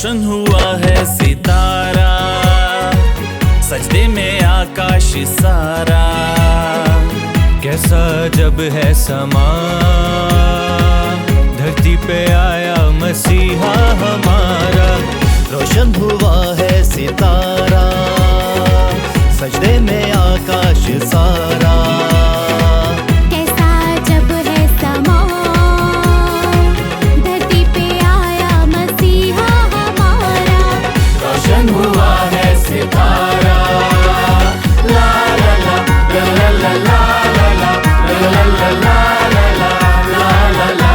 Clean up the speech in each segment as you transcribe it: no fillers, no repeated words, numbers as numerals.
रोशन हुआ है सितारा, सजदे में आकाश सारा। कैसा जब है समा, धरती पे आया मसीहा हमारा। रोशन हुआ है सितारा, सजदे में आकाश सारा। कैसा जब है समा, धरती पे आया मसीहा हमारा। रोशन हुआ है सितारा, ला ला ला ला ला ला ला ला ला ला ला ला ला ला।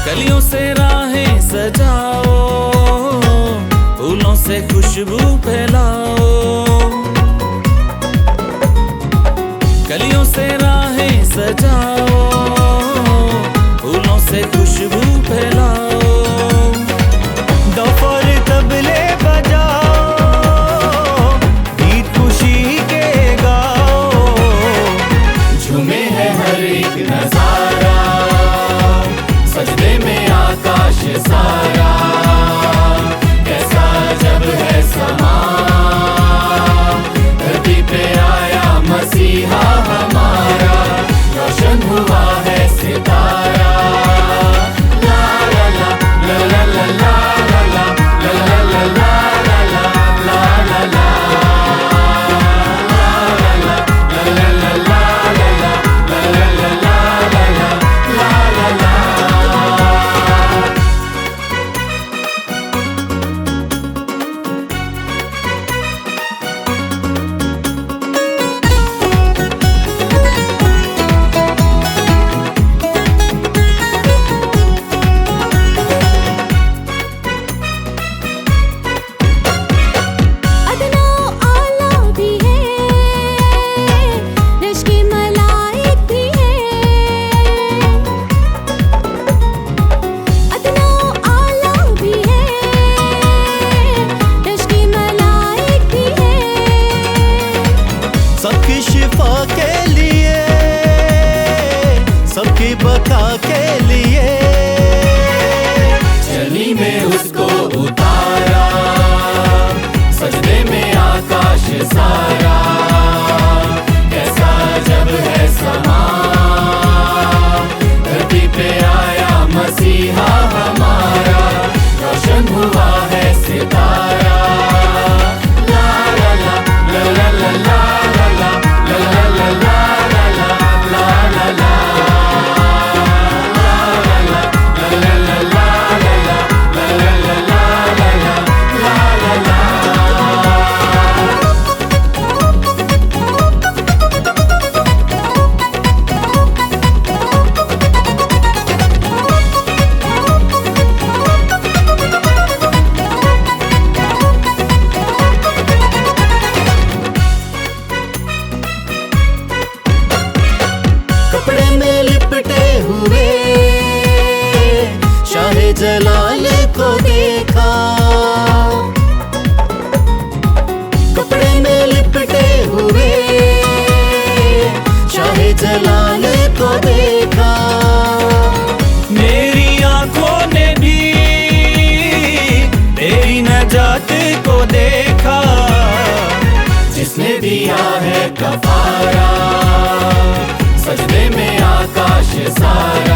गलियों से राहें सजाओ, फूलों से खुशबू फैलाओ। गलियों से राहें सजाओ, फूलों से खुशबू फैलाओ। डफर तबले बजाओ, गीत खुशी के गाओ। झूमे है हर एक नजारा, सजदे में आकाश सारा। कैसा जब है समा, धरती पे आया मसीहा हमारा। रोशन हुआ है सितारा, ला ला ला ला ला ला ला ला ला ला ला ला ला ला। सबकी शिफा के लिए, सबकी बका के लिए। जली में उसको उतारा, सजदे में आकाश सारा। कैसा जब है समा, धरती पे आया मसीहा हमारा। रोशन हुआ है सितारा, ला ला ला ला ला ला ला ला ला ला ला ला ला ला। कपड़े में लिपटे हुए शाहे जलाल को देखा। कपड़े में लिपटे हुए शाहे जलाल को देखा। मेरी आंखों ने भी तेरी नजात को देखा, जिसने दिया है कफारा, सजदे में आकाश सारा।